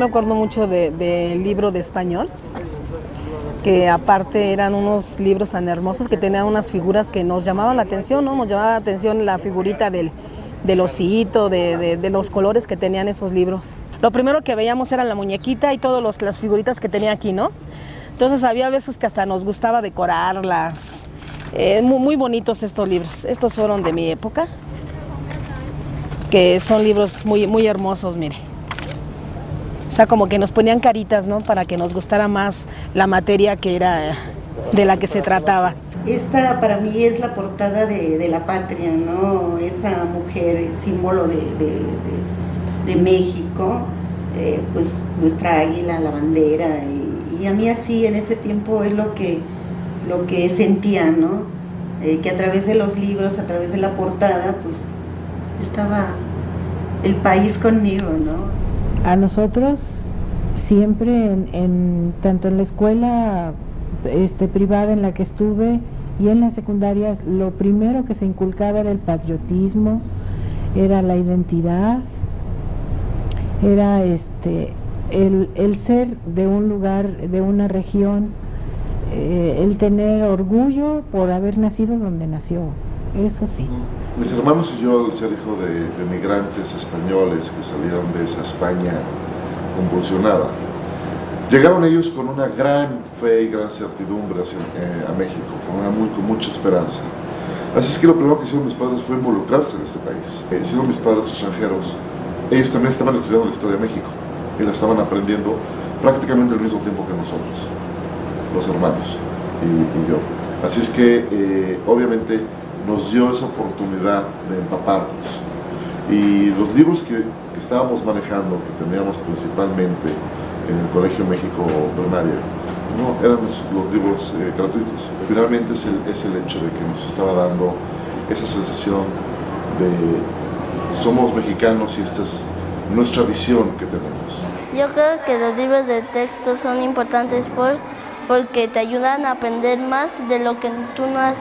me acuerdo mucho del libro de español, que aparte eran unos libros tan hermosos que tenían unas figuras que nos llamaban la atención, ¿no? Nos llamaba la atención la figurita del osito, de los colores que tenían esos libros. Lo primero que veíamos era la muñequita y todas las figuritas que tenía aquí, ¿no? Entonces había veces que hasta nos gustaba decorarlas. Muy, muy bonitos estos libros. Estos fueron de mi época, que son libros muy, muy hermosos, mire. O sea, como que nos ponían caritas, ¿no? Para que nos gustara más la materia que era de la que se trataba. Esta para mí es la portada de la patria, ¿no? Esa mujer, símbolo de México, pues nuestra águila, la bandera, y a mí así en ese tiempo es lo que sentía, ¿no? Que a través de los libros, a través de la portada, pues estaba el país conmigo, ¿no? A nosotros siempre, tanto en la escuela privada en la que estuve y en las secundarias, lo primero que se inculcaba era el patriotismo, era la identidad, era el ser de un lugar, de una región, el tener orgullo por haber nacido donde nació, eso sí. Mis hermanos y yo, al ser hijo de migrantes españoles que salieron de esa España convulsionada, llegaron ellos con una gran fe y gran certidumbre a México, con mucha esperanza. Así es que lo primero que hicieron mis padres fue involucrarse en este país. Siendo mis padres extranjeros, ellos también estaban estudiando la historia de México y la estaban aprendiendo prácticamente al mismo tiempo que nosotros, los hermanos y yo. Así es que obviamente nos dio esa oportunidad de empaparnos. Y los libros que estábamos manejando, que teníamos principalmente en el Colegio México Primaria, no eran los libros gratuitos. Finalmente es el hecho de que nos estaba dando esa sensación de somos mexicanos y esta es nuestra visión que tenemos. Yo creo que los libros de texto son importantes porque te ayudan a aprender más de lo que tú no has.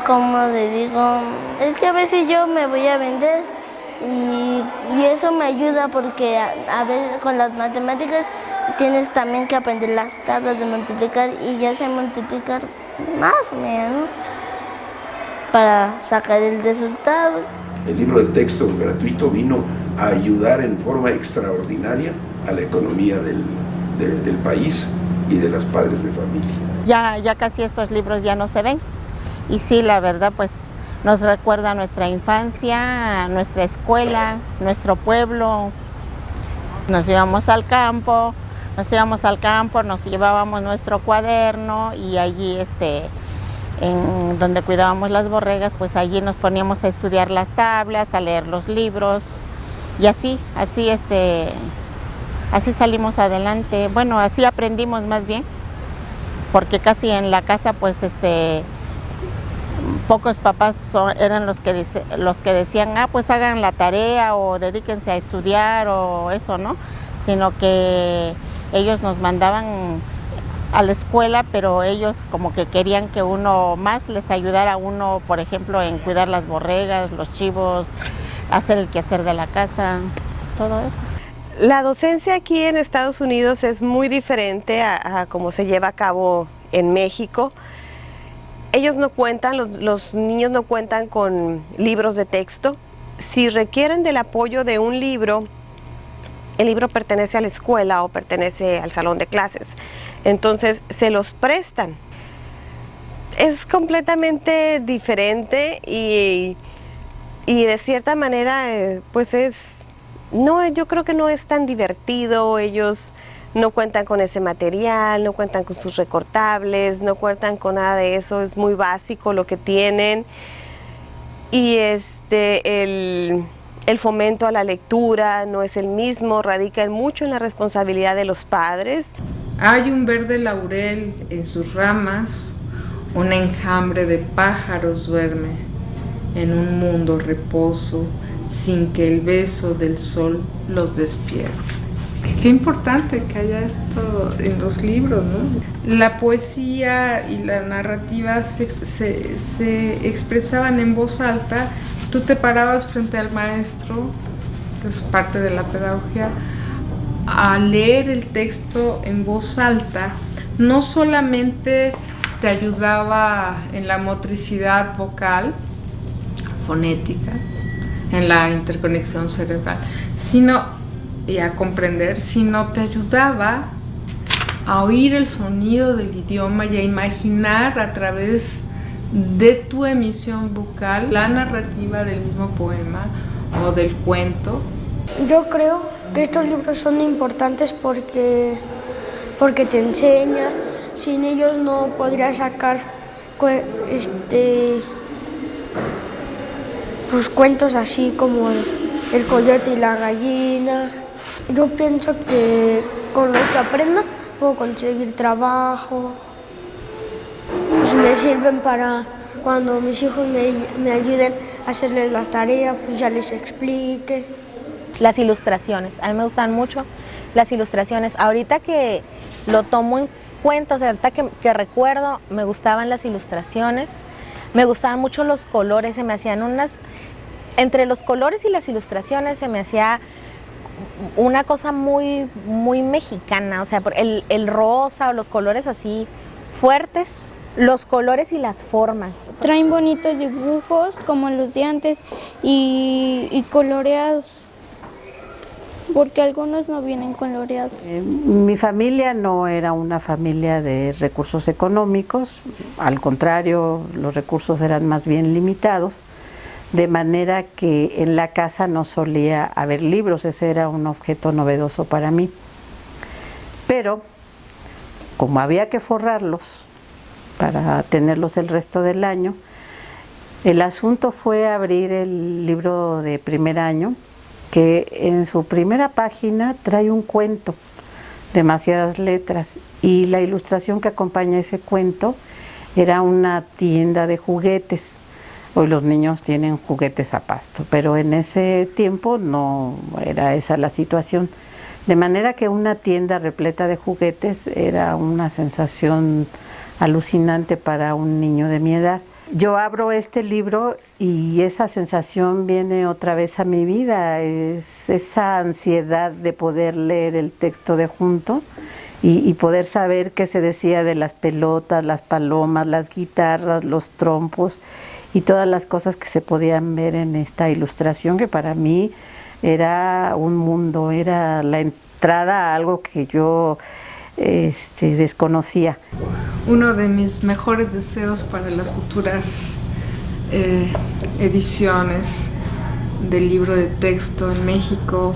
Como le digo, es que a veces yo me voy a vender y eso me ayuda porque a veces con las matemáticas tienes también que aprender las tablas de multiplicar y ya sé multiplicar más o menos para sacar el resultado. El libro de texto gratuito vino a ayudar en forma extraordinaria a la economía del país y de los padres de familia. Ya casi estos libros ya no se ven. Y sí, la verdad, pues nos recuerda a nuestra infancia, a nuestra escuela, nuestro pueblo. Nos íbamos al campo, nos llevábamos nuestro cuaderno y allí, en donde cuidábamos las borregas, pues allí nos poníamos a estudiar las tablas, a leer los libros y así salimos adelante. Bueno, así aprendimos más bien, porque casi en la casa, pues pocos papás eran los que decían, pues hagan la tarea o dedíquense a estudiar o eso, ¿no? Sino que ellos nos mandaban a la escuela, pero ellos como que querían que uno más les ayudara a uno, por ejemplo, en cuidar las borregas, los chivos, hacer el quehacer de la casa, todo eso. La docencia aquí en Estados Unidos es muy diferente a cómo se lleva a cabo en México. Ellos no cuentan, los niños no cuentan con libros de texto. Si requieren del apoyo de un libro, el libro pertenece a la escuela o pertenece al salón de clases. Entonces se los prestan. Es completamente diferente y de cierta manera pues yo creo que no es tan divertido. Ellos no cuentan con ese material, no cuentan con sus recortables, no cuentan con nada de eso, es muy básico lo que tienen. Y el fomento a la lectura no es el mismo, radica mucho en la responsabilidad de los padres. Hay un verde laurel en sus ramas, un enjambre de pájaros duerme en un mundo reposo, sin que el beso del sol los despierte. Qué importante que haya esto en los libros, ¿no? La poesía y la narrativa se expresaban en voz alta. Tú te parabas frente al maestro, que es parte de la pedagogía, a leer el texto en voz alta no solamente te ayudaba en la motricidad vocal, fonética, en la interconexión cerebral, y a comprender, sino te ayudaba a oír el sonido del idioma y a imaginar a través de tu emisión vocal la narrativa del mismo poema o del cuento. Yo creo que estos libros son importantes porque te enseñan. Sin ellos no podrías sacar pues, cuentos así como El coyote y la gallina. Yo pienso que con lo que aprenda puedo conseguir trabajo. Pues me sirven para cuando mis hijos me ayuden a hacerles las tareas, pues ya les explique. Las ilustraciones, a mí me gustan mucho las ilustraciones. Ahorita que lo tomo en cuenta, o sea, ahorita que recuerdo, me gustaban las ilustraciones, me gustaban mucho los colores, se me hacían entre los colores y las ilustraciones se me hacía una cosa muy, muy mexicana, o sea, el rosa o los colores así fuertes, los colores y las formas. Traen bonitos dibujos como los de antes y coloreados, porque algunos no vienen coloreados. Mi familia no era una familia de recursos económicos, al contrario, los recursos eran más bien limitados, de manera que en la casa no solía haber libros, ese era un objeto novedoso para mí. Pero, como había que forrarlos para tenerlos el resto del año, el asunto fue abrir el libro de primer año, que en su primera página trae un cuento, demasiadas letras, y la ilustración que acompaña ese cuento era una tienda de juguetes. Hoy los niños tienen juguetes a pasto, pero en ese tiempo no era esa la situación. De manera que una tienda repleta de juguetes era una sensación alucinante para un niño de mi edad. Yo abro este libro y esa sensación viene otra vez a mi vida, es esa ansiedad de poder leer el texto de junto y poder saber qué se decía de las pelotas, las palomas, las guitarras, los trompos y todas las cosas que se podían ver en esta ilustración, que para mí era un mundo, era la entrada a algo que yo desconocía. Uno de mis mejores deseos para las futuras ediciones del libro de texto en México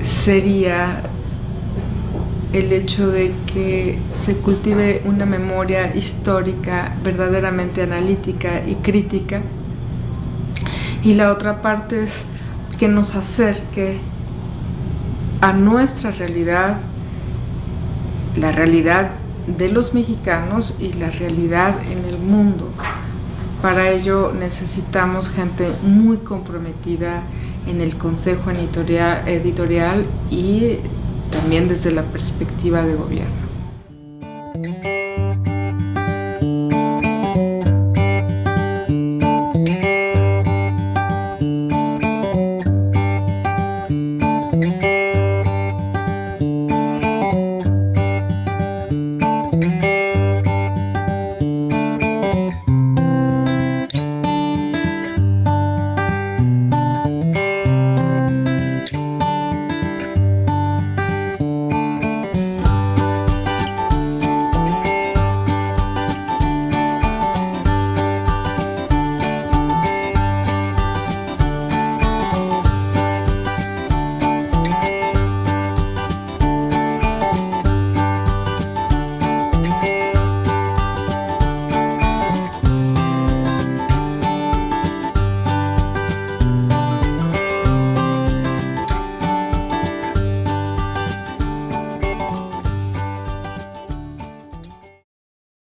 sería el hecho de que se cultive una memoria histórica verdaderamente analítica y crítica, y la otra parte es que nos acerque a nuestra realidad, la realidad de los mexicanos y la realidad en el mundo. Para ello necesitamos gente muy comprometida en el consejo editorial y también desde la perspectiva de gobierno.